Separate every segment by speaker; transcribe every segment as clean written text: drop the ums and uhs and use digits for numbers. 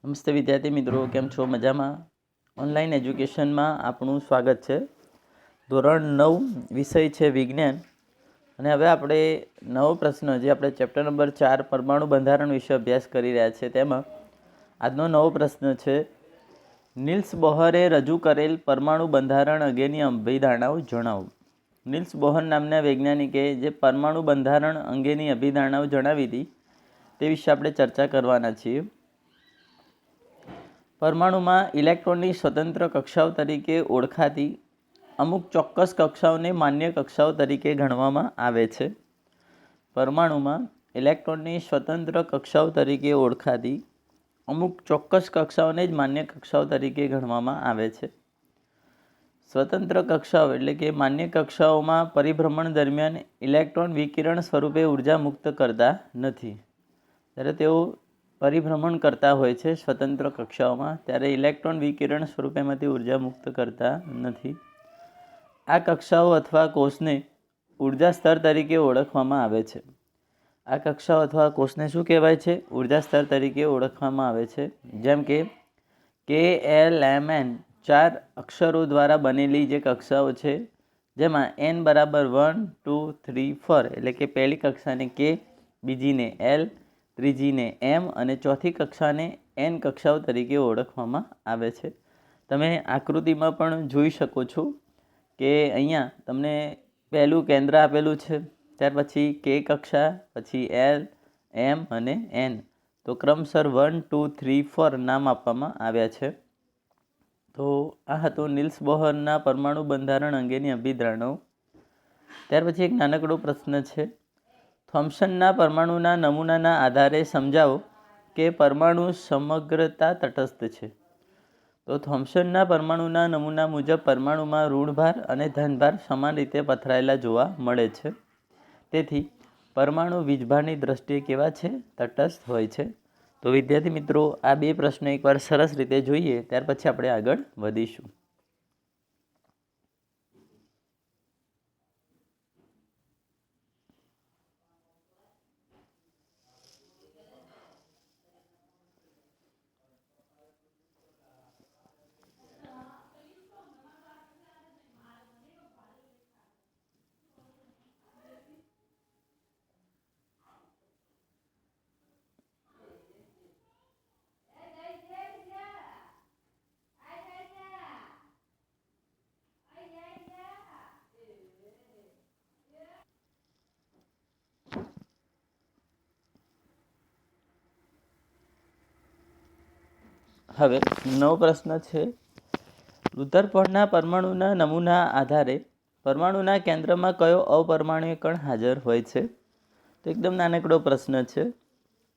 Speaker 1: નમસ્તે વિદ્યાર્થી મિત્રો, કેમ છો? મજામાં? ઓનલાઈન એજ્યુકેશનમાં આપનું સ્વાગત છે. ધોરણ 9 વિષય છે વિજ્ઞાન. અને હવે આપણે નવો પ્રશ્ન જે આપણે ચેપ્ટર નંબર 4 પરમાણુ બંધારણ વિશે અભ્યાસ કરી રહ્યા છે તેમાં આજનો નવો પ્રશ્ન છે, નિલ્સ બોહરે રજૂ કરેલ પરમાણુ બંધારણ અંગેની અભિધારણાઓ જણાવો. નિલ્સ બોહર નામના વૈજ્ઞાનિકે જે પરમાણુ બંધારણ અંગેની અભિધારણાઓ જણાવી હતી તે વિશે આપણે ચર્ચા કરવાના છીએ. પરમાણુમાં ઇલેક્ટ્રોનની સ્વતંત્ર કક્ષાઓ તરીકે ઓળખાતી અમુક ચોક્કસ કક્ષાઓને માન્ય કક્ષાઓ તરીકે ગણવામાં આવે છે. પરમાણુમાં ઇલેક્ટ્રોનની સ્વતંત્ર કક્ષાઓ તરીકે ઓળખાતી અમુક ચોક્કસ કક્ષાઓને જ માન્ય કક્ષાઓ તરીકે ગણવામાં આવે છે. સ્વતંત્ર કક્ષાઓ એટલે કે માન્ય કક્ષાઓમાં પરિભ્રમણ દરમિયાન ઇલેક્ટ્રોન વિકિરણ સ્વરૂપે ઉર્જા મુક્ત કરતા નથી. જ્યારે તેઓ પરિભ્રમણ કરતા હોય છે સ્વતંત્ર કક્ષાઓમાં, ત્યારે ઇલેક્ટ્રોન વિકિરણ સ્વરૂપેમાંથી ઉર્જા મુક્ત કરતા નથી. આ કક્ષાઓ અથવા કોષને ઉર્જા સ્તર તરીકે ઓળખવામાં આવે છે. આ કક્ષાઓ અથવા કોષને શું કહેવાય છે? ઉર્જા સ્તર તરીકે ઓળખવામાં આવે છે. જેમ કે KLMN 4 અક્ષરો દ્વારા બનેલી જે કક્ષાઓ છે, જેમાં N બરાબર 1, 2, 3, 4 એટલે કે પહેલી કક્ષાને K, બીજીને L, ત્રીજીને M અને ચોથી કક્ષાને N કક્ષાઓ તરીકે ઓળખવામાં આવે છે. તમે આકૃતિમાં પણ જોઈ શકો છો કે અહીંયા તમને પહેલું કેન્દ્ર આપેલું છે, ત્યાર પછી K કક્ષા, પછી L, M અને N. તો ક્રમસર 1, 2, 3, 4 નામ આપવામાં આવ્યા છે. તો આ હતો નિલ્સ બોહરના પરમાણુ બંધારણ અંગેની અભિધારણાઓ. ત્યાર પછી એક નાનકડો પ્રશ્ન છે, થોમ્સનના પરમાણુના નમૂનાના આધારે સમજાવો કે પરમાણુ સમગ્રતા તટસ્થ છે. તો થોમ્સનના પરમાણુના નમૂના મુજબ પરમાણુમાં ઋણભાર અને ધનભાર સમાન રીતે પથરાયેલા જોવા મળે છે. તેથી પરમાણુ વીજભારની દ્રષ્ટિએ કેવા છે? તટસ્થ હોય છે. તો વિદ્યાર્થી મિત્રો, આ બે પ્રશ્નો એકવાર સરસ રીતે જોઈએ, ત્યાર પછી આપણે આગળ વધીશું. હવે નવો પ્રશ્ન છે, રુધરફોર્ડના પરમાણુના નમૂના આધારે પરમાણુના કેન્દ્રમાં કયો અપરમાણ્વીય કણ હાજર હોય છે? તો એકદમ નાનકડો પ્રશ્ન છે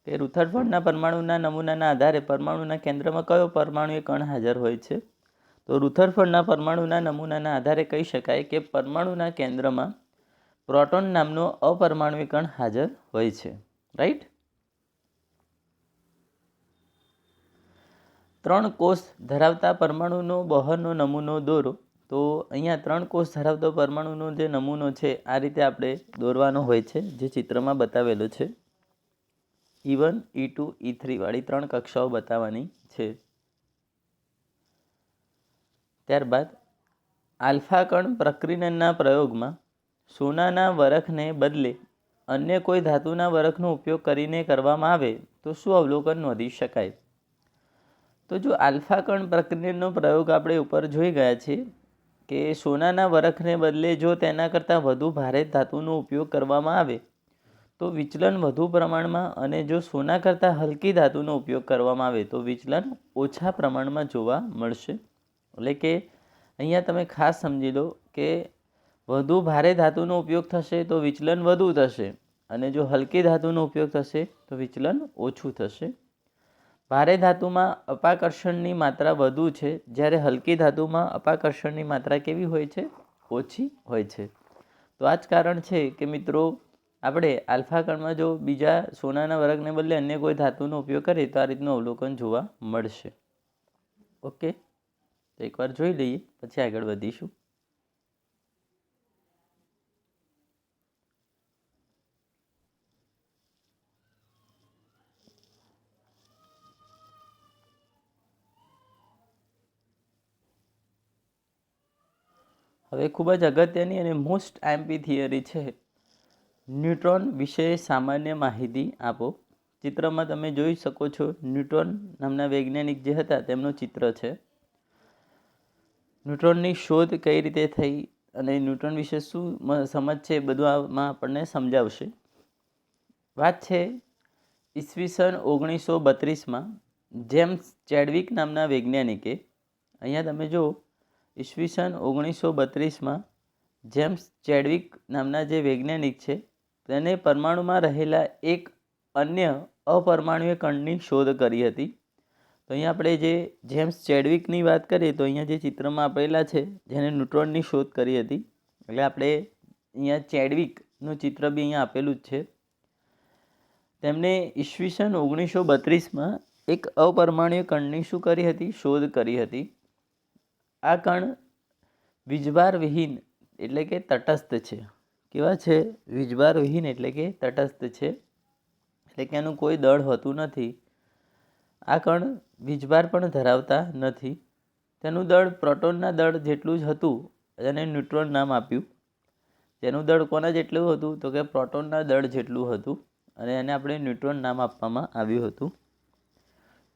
Speaker 1: કે રુધરફોર્ડના પરમાણુના નમૂનાના આધારે પરમાણુના કેન્દ્રમાં કયો પરમાણ્વીય કણ હાજર હોય છે? તો રુધરફોર્ડના પરમાણુના નમૂનાના આધારે કહી શકાય કે પરમાણુના કેન્દ્રમાં પ્રોટોન નામનો અપરમાણ્વીય કણ હાજર હોય છે. રાઈટ? 3 કોષ ધરાવતા પરમાણુનો બોહરનો નમૂનો દોરો. તો અહીંયા 3 કોષ ધરાવતો પરમાણુનો જે નમૂનો છે આ રીતે આપણે દોરવાનો હોય છે, જે ચિત્રમાં બતાવેલો છે. E1, E2, E3 વાળી 3 કક્ષાઓ બતાવવાની છે. ત્યારબાદ આલ્ફા કણ પ્રકીર્ણનના પ્રયોગમાં સોનાના વરખને બદલે અન્ય કોઈ ધાતુના વરખનો ઉપયોગ કરીને કરવામાં આવે તો શું અવલોકન નોંધી શકાય? તો જો આલ્ફા કણ પ્રકીર્ણનનો પ્રયોગ આપણે ઉપર જોઈ ગયા છીએ કે સોનાના વરખને બદલે જો તેના કરતાં વધુ ભારે ધાતુનો ઉપયોગ કરવામાં આવે તો વિચલન વધુ પ્રમાણમાં, અને જો સોના કરતાં હલકી ધાતુનો ઉપયોગ કરવામાં આવે તો વિચલન ઓછા પ્રમાણમાં જોવા મળશે. એટલે કે અહીંયા તમે ખાસ સમજી લો કે વધુ ભારે ધાતુનો ઉપયોગ થશે તો વિચલન વધુ થશે, અને જો હલકી ધાતુનો ઉપયોગ થશે તો વિચલન ઓછું થશે. ભારે ધાતુમાં અપાકર્ષણની માત્રા વધુ છે, જ્યારે હલકી ધાતુમાં અપાકર્ષણની માત્રા કેવી હોય છે? ઓછી હોય છે. તો આ જ કારણ છે કે મિત્રો, આપણે આલ્ફા કણમાં જો બીજા સોનાના વરખને બદલે અન્ય કોઈ ધાતુનો ઉપયોગ કરીએ તો આ રીતનું અવલોકન જોવા મળશે. ઓકે, તો એકવાર જોઈ લઈએ, પછી આગળ વધીશું. હવે ખૂબ જ અગત્યની અને મોસ્ટ આઈએમપી થિયરી છે, ન્યુટ્રોન વિશે સામાન્ય માહિતી આપો. ચિત્રમાં તમે જોઈ શકો છો, ન્યુટ્રોન નામના વૈજ્ઞાનિક જે હતા તેમનું ચિત્ર છે. ન્યુટ્રોનની શોધ કઈ રીતે થઈ અને ન્યુટ્રોન વિશે શું સમજ છે એ બધું આમાં આપણને સમજાવશે. વાત છે ઈસવીસન 1932માં જેમ્સ ચેડવિક નામના વૈજ્ઞાનિકે, અહીંયા તમે જો ઈસવીસન 1932માં જેમ્સ ચેડવિક નામના જે વૈજ્ઞાનિક છે તેને પરમાણુમાં રહેલા એક અન્ય અપરમાણુય કણની શોધ કરી હતી. તો અહીંયા આપણે જે જેમ્સ ચેડવિકની વાત કરીએ તો અહીંયા જે ચિત્રમાં આપેલા છે જેને ન્યુટ્રોનની શોધ કરી હતી, એટલે આપણે અહીંયા ચેડવિકનું ચિત્ર બી અહીંયા આપેલું જ છે. તેમણે ઈસવીસન 1932માં એક અપરમાણુય કણની શું કરી હતી? શોધ કરી હતી. આ કણ વીજભાર વિહીન એટલે કે તટસ્થ છે. કેવા છે? વીજભાર વિહીન એટલે કે તટસ્થ છે, એટલે કે એનું કોઈ દળ હોતું નથી. આ કણ વીજભાર પણ ધરાવતા નથી. તેનું દળ પ્રોટોનના દળ જેટલું જ હતું, એને ન્યુટ્રોન નામ આપ્યું. તેનું દળ કોના જેટલું હતું? તો કે પ્રોટોનના દળ જેટલું હતું, અને એને આપણે ન્યુટ્રોન નામ આપવામાં આવ્યું હતું.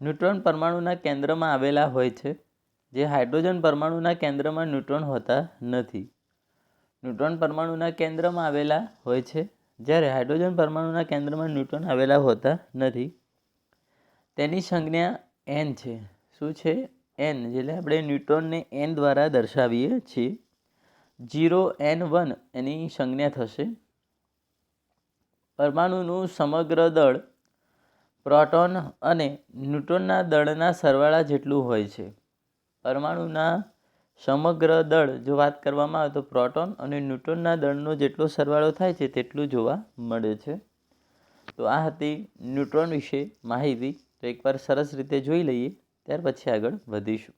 Speaker 1: ન્યુટ્રોન પરમાણુના કેન્દ્રમાં આવેલા હોય છે, જે હાઇડ્રોજન પરમાણુના કેન્દ્રમાં ન્યુટ્રોન હોતા નથી. ન્યુટ્રોન પરમાણુના કેન્દ્રમાં આવેલા હોય છે, જ્યારે હાઇડ્રોજન પરમાણુના કેન્દ્રમાં ન્યુટ્રોન આવેલા હોતા નથી. તેની સંજ્ઞા n છે. શું છે? n. એટલે આપણે ન્યુટ્રોનને n દ્વારા દર્શાવીએ છીએ. 0n1 એની સંજ્ઞા થશે. પરમાણુનું સમગ્ર દળ પ્રોટોન અને ન્યુટ્રોનના દળના સરવાળા જેટલું હોય છે. પરમાણુના સમગ્ર દળ જો વાત કરવામાં આવે તો પ્રોટોન અને ન્યુટ્રોનના દળનો જેટલો સરવાળો થાય છે તેટલું જોવા મળે છે. તો આ હતી ન્યુટ્રોન વિશે માહિતી. તો એકવાર સરસ રીતે જોઈ લઈએ, ત્યાર પછી આગળ વધીશું.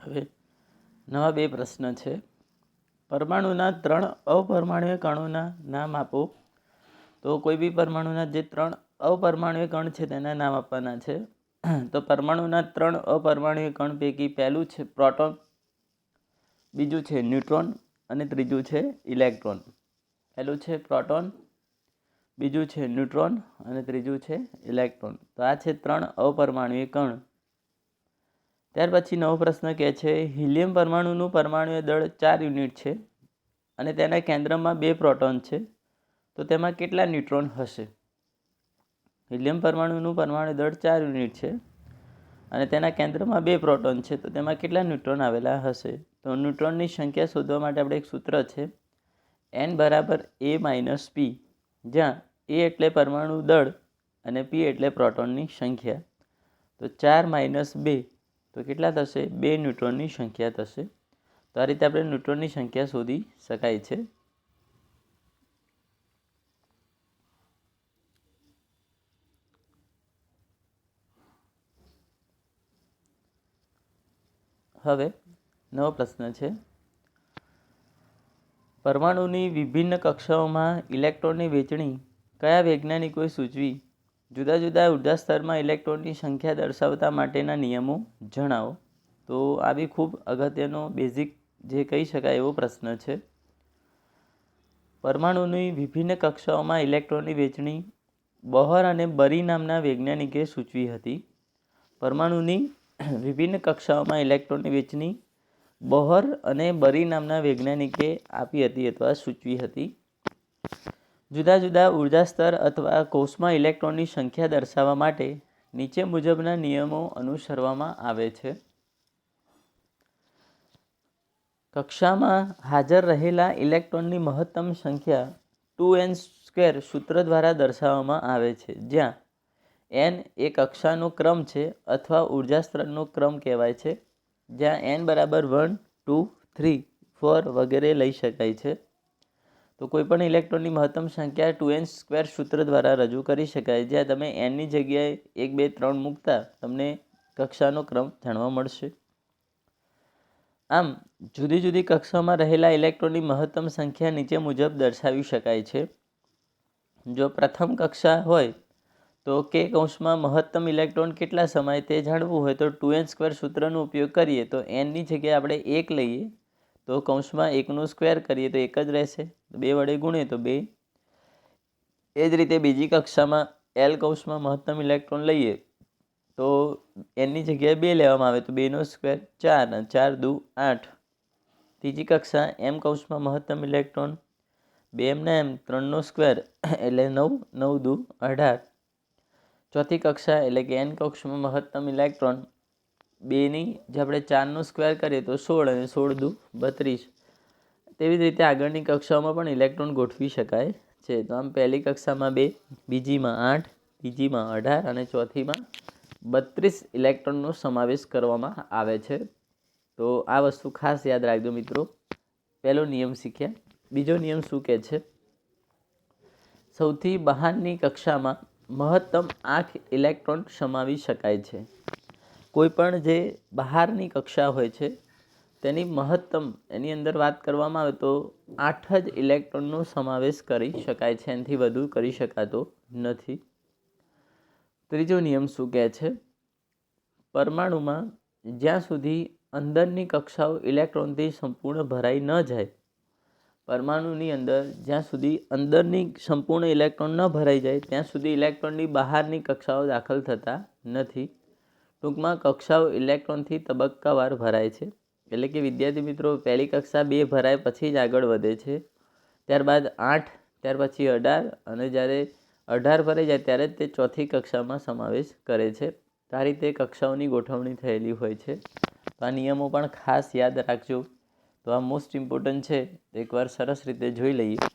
Speaker 1: હવે નવા 2 પ્રશ્ન છે. પરમાણુના 3 અપરમાણુય કણોના નામ આપો. તો કોઈ બી પરમાણુના જે 3 અપરમાણુય કણ છે તેના નામ આપવાના છે. તો પરમાણુના 3 અપરમાણુય કણ પૈકી પહેલું છે પ્રોટોન, બીજું છે ન્યુટ્રોન અને ત્રીજું છે ઇલેક્ટ્રોન. પહેલું છે પ્રોટોન, બીજું છે ન્યુટ્રોન અને ત્રીજું છે ઇલેક્ટ્રોન. તો આ છે 3 અપરમાણુય કણ. ત્યાર પછી નવો પ્રશ્ન કહે છે હિલિયમ પરમાણુનું પરમાણુય દળ 4 યુનિટ છે અને તેના કેન્દ્રમાં 2 પ્રોટોન છે, તો તેમાં કેટલા ન્યુટ્રોન હશે? હિલિયમ પરમાણુનું પરમાણુ દળ 4 યુનિટ છે અને તેના કેન્દ્રમાં 2 પ્રોટોન છે, તો તેમાં કેટલા ન્યુટ્રોન આવેલા હશે? તો ન્યુટ્રોનની સંખ્યા શોધવા માટે આપણે એક સૂત્ર છે, n બરાબર a - p, જ્યાં a એટલે પરમાણુ દળ અને p એટલે પ્રોટોનની સંખ્યા. તો 4 - 2 તો કેટલા થશે? 2 ન્યુટ્રોનની સંખ્યા થશે. તો આ રીતે આપણે ન્યુટ્રોનની સંખ્યા શોધી શકાય છે. હવે નવો પ્રશ્ન છે, પરમાણુની વિભિન્ન કક્ષાઓમાં ઇલેક્ટ્રોનની વહેંચણી કયા વૈજ્ઞાનિકોએ સૂચવી? જુદા જુદા ઉર્જા સ્તરમાં ઇલેક્ટ્રોનની સંખ્યા દર્શાવતા માટેના નિયમો જણાવો. તો આ બી ખૂબ અગત્યનો બેઝિક જે કહી શકાય એવો પ્રશ્ન છે. પરમાણુની વિભિન્ન કક્ષાઓમાં ઇલેક્ટ્રોનની વહેંચણી બોહર અને બરી નામના વૈજ્ઞાનિકે સૂચવી હતી. પરમાણુની વિભિન્ન કક્ષાઓમાં ઇલેક્ટ્રોનની વહેંચણી બોહર અને બરી નામના વૈજ્ઞાનિકે આપી હતી અથવા સૂચવી હતી. જુદા જુદા ઉર્જા સ્તર અથવા કોષમાં ઇલેક્ટ્રોનની સંખ્યા દર્શાવવા માટે નીચે મુજબના નિયમો અનુસરવામાં આવે છે. કક્ષામાં હાજર રહેલા ઇલેક્ટ્રોનની મહત્તમ સંખ્યા 2n² સૂત્ર દ્વારા દર્શાવવામાં આવે છે, જ્યાં n એ કક્ષાનો ક્રમ છે અથવા ઉર્જા સ્તરનો ક્રમ કહેવાય છે, જ્યાં n બરાબર 1, 2, 3, 4 વગેરે લઈ શકાય છે. તો કોઈપણ ઇલેક્ટ્રોનની મહત્તમ સંખ્યા 2n² સૂત્ર દ્વારા રજૂ કરી શકાય, જ્યાં તમે nની જગ્યાએ 1, 2, 3 મૂકતા તમને કક્ષાનો ક્રમ જાણવા મળશે. આમ જુદી જુદી કક્ષામાં રહેલા ઇલેક્ટ્રોનની મહત્તમ સંખ્યા નીચે મુજબ દર્શાવી શકાય છે. જો પ્રથમ કક્ષા હોય તો કે કૌંસમાં મહત્તમ ઇલેક્ટ્રોન કેટલા સમાય તે જાણવું હોય તો 2n² સૂત્રનો ઉપયોગ કરીએ તો nની જગ્યાએ આપણે 1 લઈએ તો કૌંસમાં 1² કરીએ તો 1 જ રહેશે, 2 વડે ગુણીએ તો 2. એ જ રીતે બીજી કક્ષામાં L કૌંસમાં મહત્તમ ઇલેક્ટ્રોન લઈએ તો nની જગ્યાએ 2 લેવામાં આવે તો 2² 4 અને 4 દુ 8. ત્રીજી કક્ષા M કૌંસમાં મહત્તમ ઇલેક્ટ્રોન 2m ના m 3² એટલે 9, 9 દુ 18. ચોથી કક્ષા એટલે કે N કક્ષામાં મહત્તમ ઇલેક્ટ્રોન 2ની જે આપણે 4² કરીએ તો 16 અને 16 દુ 32. તેવી જ રીતે આગળની કક્ષાઓમાં પણ ઇલેક્ટ્રોન ગોઠવી શકાય છે. તો આમ પહેલી કક્ષામાં 2, બીજીમાં 8, ત્રીજીમાં 18 અને ચોથીમાં 32 ઇલેક્ટ્રોનનો સમાવેશ કરવામાં આવે છે. તો આ વસ્તુ ખાસ યાદ રાખજો મિત્રો. પહેલો નિયમ શીખ્યા. બીજો નિયમ શું કહે છે? સૌથી બહારની કક્ષામાં મહત્તમ 8 ઇલેક્ટ્રોન સમાવી શકાય છે. કોઈ પણ જે બહારની કક્ષા હોય છે તેની મહત્તમ એની અંદર વાત કરવામાં આવે તો 8 જ ઇલેક્ટ્રોનનો સમાવેશ કરી શકાય છે, એનાથી વધુ કરી શકાતો નથી. ત્રીજો નિયમ શું કહે છે? પરમાણુમાં જ્યાં સુધી અંદરની કક્ષાઓ ઇલેક્ટ્રોનથી સંપૂર્ણ ભરાઈ ન જાય, પરમાણુની અંદર જ્યાં સુધી અંદરની સંપૂર્ણ ઇલેક્ટ્રોન ન ભરાઈ જાય ત્યાં સુધી ઇલેક્ટ્રોનની બહારની કક્ષાઓ દાખલ થતા નથી. ટૂંકમાં કક્ષાઓ ઇલેક્ટ્રોનથી તબક્કાવાર ભરાય છે. એટલે કે વિદ્યાર્થી મિત્રો, પહેલી કક્ષા 2 ભરાય પછી જ આગળ વધે છે, ત્યારબાદ 8, ત્યાર પછી 18 અને જ્યારે 18 ભરાઈ જાય ત્યારે જ તે ચોથી કક્ષામાં સમાવેશ કરે છે. આ રીતે કક્ષાઓની ગોઠવણી થયેલી હોય છે. તો આ નિયમો પણ ખાસ યાદ રાખજો. તો આ મોસ્ટ ઇમ્પોર્ટન્ટ છે, એકવાર સરસ રીતે જોઈ લઈએ.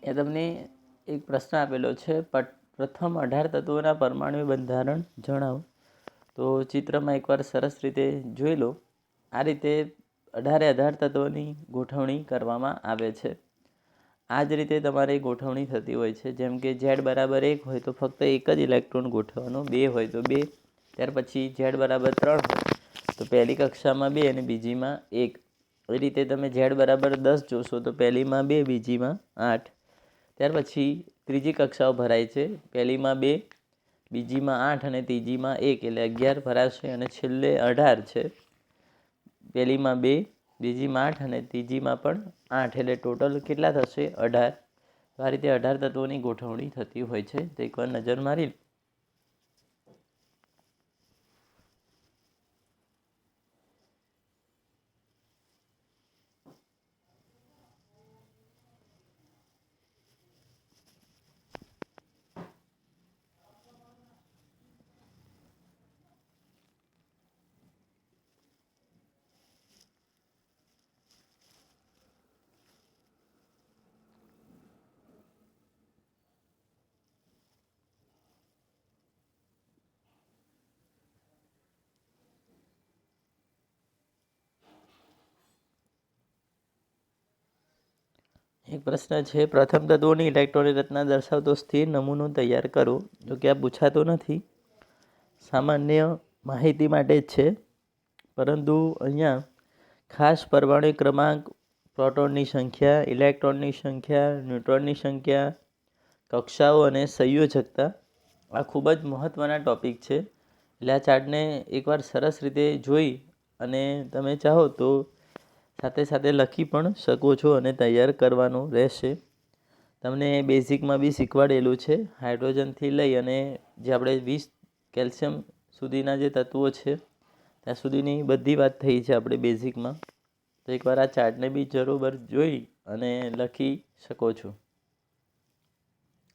Speaker 1: એ તમને એક પ્રશ્ન આપેલો છે, પ્રથમ 18 તત્વોના પરમાણુ બંધારણ જણાવો. તો ચિત્રમાં એકવાર સરસ રીતે જોઈ લો. આ રીતે 18 તત્વોની ગોઠવણી કરવામાં આવે છે. આ જ રીતે તમારે ગોઠવણી થતી હોય છે. જેમ કે Z બરાબર 1 હોય તો ફક્ત એક જ ઇલેક્ટ્રોન ગોઠવવાનો, 2 હોય તો 2, ત્યાર પછી Z બરાબર 3 હોય તો પહેલી કક્ષામાં 2 અને બીજીમાં 1. એ રીતે તમે Z બરાબર 10 જોશો તો પહેલીમાં 2, બીજીમાં 8. ત્યાર પછી ત્રીજી કક્ષાઓ ભરાય છે. પહેલીમાં 2, બીજીમાં 8 અને ત્રીજીમાં 1, એટલે 11 ભરાશે. અને છેલ્લે 18 છે. પહેલીમાં 2, બીજીમાં 8 અને ત્રીજીમાં પણ 8, એટલે ટોટલ કેટલા થશે? 18. તો આ રીતે 18 તત્વોની ગોઠવણી થતી હોય છે. તો એકવાર નજર મારી. એક પ્રશ્ન છે, પ્રથમ તત્વોની ઇલેક્ટ્રોનિક રચના દર્શાવતો સ્થિર નમૂનો તૈયાર કરો. જો કે આ પૂછાતો નથી, સામાન્ય માહિતી માટે જ છે. પરંતુ અહીંયા ખાસ પરમાણુ ક્રમાંક, પ્રોટોનની સંખ્યા, ઇલેક્ટ્રોનની સંખ્યા, ન્યુટ્રોનની સંખ્યા, કક્ષાઓ અને સંયોજકતા આ ખૂબ જ મહત્ત્વના ટૉપિક છે. એટલે આ ચાર્ટને એકવાર સરસ રીતે જોઈ અને તમે ચાહો તો સાથે સાથે લખી પણ શકો છો અને તૈયાર કરવાનું રહેશે. તમને બેઝિકમાં બી શીખવાડેલું છે. હાઇડ્રોજનથી લઈ અને જે આપણે 20 કેલ્શિયમ સુધીના જે તત્વો છે ત્યાં સુધીની બધી વાત થઈ છે આપણે બેઝિકમાં. તો એકવાર આ ચાર્ટને બી બરાબર જોઈ અને લખી શકો છો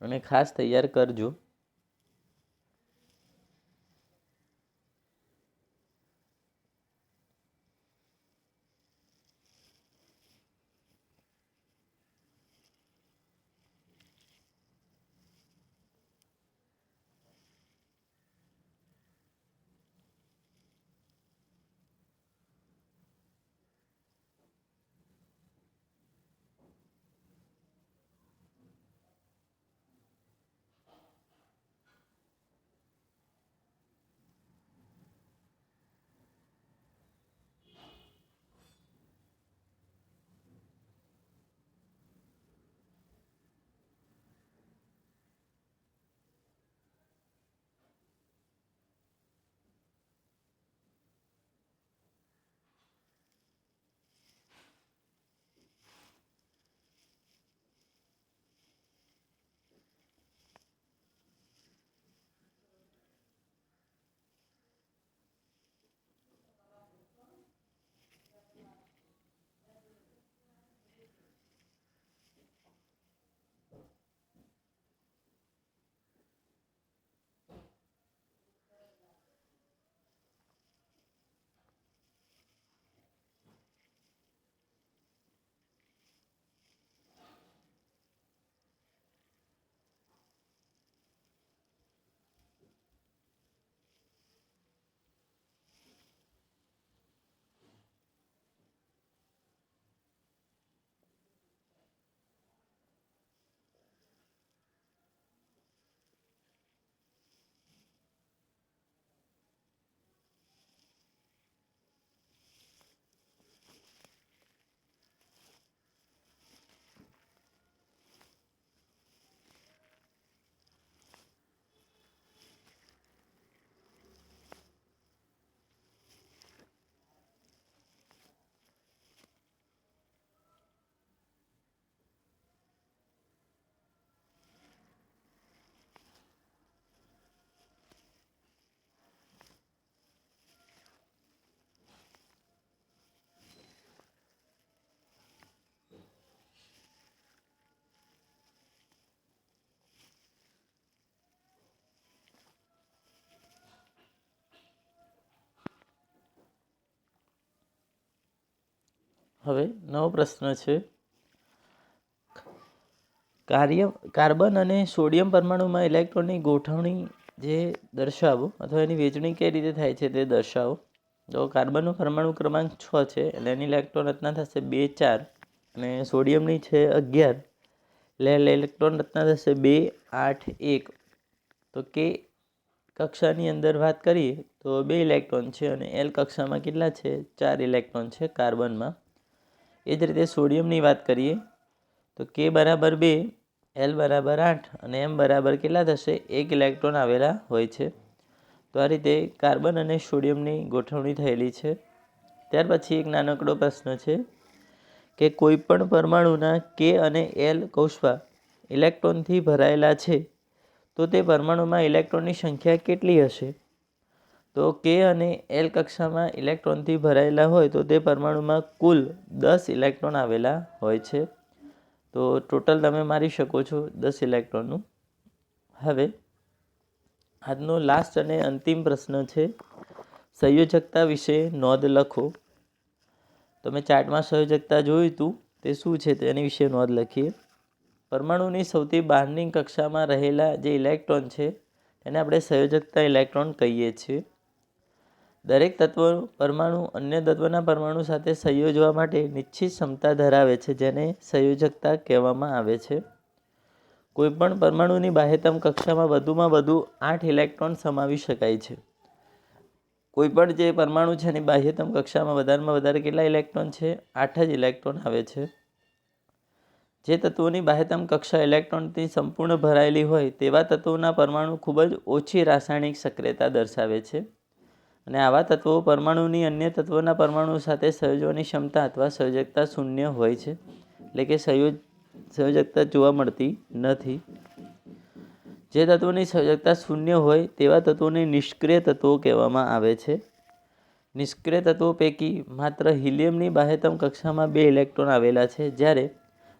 Speaker 1: અને ખાસ તૈયાર કરજો. હવે નવો પ્રશ્ન છે, કાર્બન અને સોડિયમ પરમાણુમાં ઇલેક્ટ્રોનની ગોઠવણી જે દર્શાવો અથવા એની વહેંચણી કઈ રીતે થાય છે તે દર્શાવો. તો કાર્બનનો પરમાણુ ક્રમાંક 6 છે એટલે એની ઇલેક્ટ્રોન રચના થશે 2 4 અને સોડિયમની છે 11 એટલે ઇલેક્ટ્રોન રચના થશે 2 8 1. તો કે કક્ષાની અંદર વાત કરીએ તો 2 ઇલેક્ટ્રોન છે અને એલ કક્ષામાં કેટલા છે 4 ઇલેક્ટ્રોન છે કાર્બનમાં. એ જ રીતે સોડિયમની વાત કરીએ તો કે બરાબર 2 એલ બરાબર 8 અને એમ બરાબર કેટલા થશે 1 ઇલેક્ટ્રોન આવેલા હોય છે. તો આ રીતે કાર્બન અને સોડિયમની ગોઠવણી થયેલી છે. ત્યાર પછી એક નાનકડો પ્રશ્ન છે કે કોઈ પણ પરમાણુના કે અને એલ કૌંસમાં ઇલેક્ટ્રોનથી ભરાયેલા છે તો તે પરમાણુમાં ઇલેક્ટ્રોનની સંખ્યા કેટલી હશે. તો કે અને એલ કક્ષામાં ઇલેક્ટ્રોનથી ભરાયેલા હોય તો તે પરમાણુમાં કુલ 10 ઇલેક્ટ્રોન આવેલા હોય છે. તો ટોટલ તમે મારી શકો છો 10 ઇલેક્ટ્રોનનું. હવે આજનો લાસ્ટ અને અંતિમ પ્રશ્ન છે સંયોજકતા વિશે નોંધ લખો. તમે ચાર્ટમાં સંયોજકતા જોયું હતું તે શું છે તેની વિશે નોંધ લખીએ. પરમાણુની સૌથી બહારની કક્ષામાં રહેલા જે ઇલેક્ટ્રોન છે તેને આપણે સંયોજકતા ઇલેક્ટ્રોન કહીએ છીએ. દરેક તત્વ પરમાણુ અન્ય તત્વના પરમાણુ સાથે સંયોજવા માટે નિશ્ચિત ક્ષમતા ધરાવે છે જેને સંયોજકતા કહેવામાં આવે છે. કોઈપણ પરમાણુની બાહ્યતમ કક્ષામાં વધુમાં વધુ 8 ઇલેક્ટ્રોન સમાવી શકાય છે. કોઈપણ જે પરમાણુ છે એની બાહ્યતમ કક્ષામાં વધારેમાં વધારે કેટલા ઇલેક્ટ્રોન છે 8 જ ઇલેક્ટ્રોન આવે છે. જે તત્વોની બાહ્યતમ કક્ષા ઇલેક્ટ્રોનથી સંપૂર્ણ ભરાયેલી હોય તેવા તત્વોના પરમાણુ ખૂબ જ ઓછી રાસાયણિક સક્રિયતા દર્શાવે છે અને આવા તત્વો પરમાણુની અન્ય તત્વોના પરમાણુ સાથે સંયોજવાની ક્ષમતા અથવા સંયોજકતા શૂન્ય હોય છે. એટલે કે સંયોજકતા જોવા મળતી નથી. જે તત્વોની સંયોજકતા શૂન્ય હોય તેવા તત્વોને નિષ્ક્રિય તત્વો કહેવામાં આવે છે. નિષ્ક્રિય તત્વો પૈકી માત્ર હિલિયમની બાહ્યતમ કક્ષામાં 2 ઇલેક્ટ્રોન આવેલા છે જ્યારે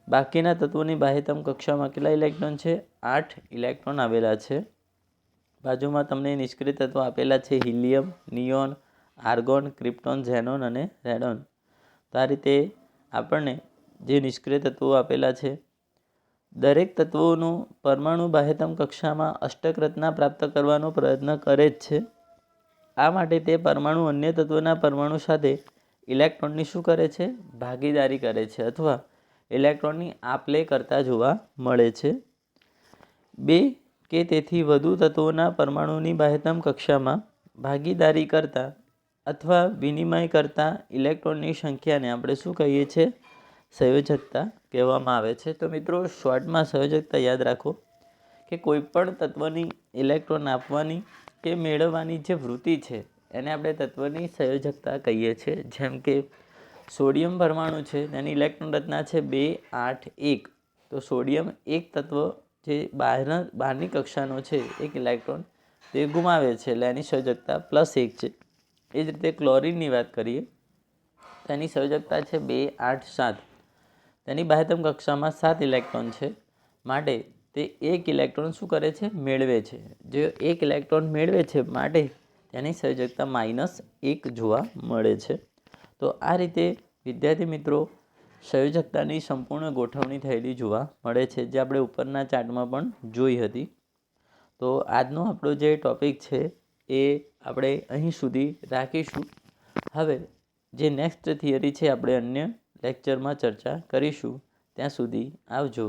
Speaker 1: બાકીના તત્વોની બાહ્યતમ કક્ષામાં કેટલા ઇલેક્ટ્રોન છે 8 ઇલેક્ટ્રોન આવેલા છે. બાજુમાં તમને નિષ્ક્રિય તત્વો આપેલા છે helium, neon, argon, krypton, xenon અને રેડોન. તો આ રીતે આપણને જે નિષ્ક્રિય તત્વો આપેલા છે દરેક તત્વોનું પરમાણુ બાહ્યતમ કક્ષામાં અષ્ટક રચના પ્રાપ્ત કરવાનો પ્રયત્ન કરે જ છે. આ માટે તે પરમાણુ અન્ય તત્વના પરમાણુ સાથે ઇલેક્ટ્રોનની શું કરે છે ભાગીદારી કરે છે અથવા ઇલેક્ટ્રોનની આપ-લે કરતા જોવા મળે છે. 2 કે તેથી વધુ તત્વોના પરમાણુની બાહ્યતમ કક્ષામાં ભાગીદારી કરતા અથવા વિનિમય કરતા ઇલેક્ટ્રોનની સંખ્યાને આપણે શું કહીએ છીએ સંયોજકતા કહેવામાં આવે છે. તો મિત્રો શોર્ટમાં સંયોજકતા યાદ રાખો કે કોઈપણ તત્વની ઇલેક્ટ્રોન આપવાની કે મેળવવાની જે વૃત્તિ છે એને આપણે તત્વની સંયોજકતા કહીએ છીએ. જેમ કે સોડિયમ પરમાણુ છે તેની ઇલેક્ટ્રોન રચના છે 2 8 1. તો સોડિયમ એક તત્વ જે બહારની કક્ષાનો છે એક ઇલેક્ટ્રોન તે ગુમાવે છે એટલે એની સંયોજકતા +1 છે. એ જ રીતે ક્લોરિનની વાત કરીએ તેની સંયોજકતા છે 2 8 7. તેની બાહ્યતમ કક્ષામાં 7 ઇલેક્ટ્રોન છે માટે તે 1 ઇલેક્ટ્રોન શું કરે છે મેળવે છે. જે 1 ઇલેક્ટ્રોન મેળવે છે માટે તેની સંયોજકતા -1 જોવા મળે છે. તો આ રીતે વિદ્યાર્થી મિત્રો સંયોજકતાની સંપૂર્ણ ગોઠવણી થયેલી જોવા મળે છે જે આપણે ઉપરના ચાર્ટમાં પણ જોઈ હતી. તો આજનો આપણો જે ટૉપિક છે એ આપણે અહીં સુધી રાખીશું. હવે જે નેક્સ્ટ થિયરી છે આપણે અન્ય લેક્ચરમાં ચર્ચા કરીશું. ત્યાં સુધી આવજો.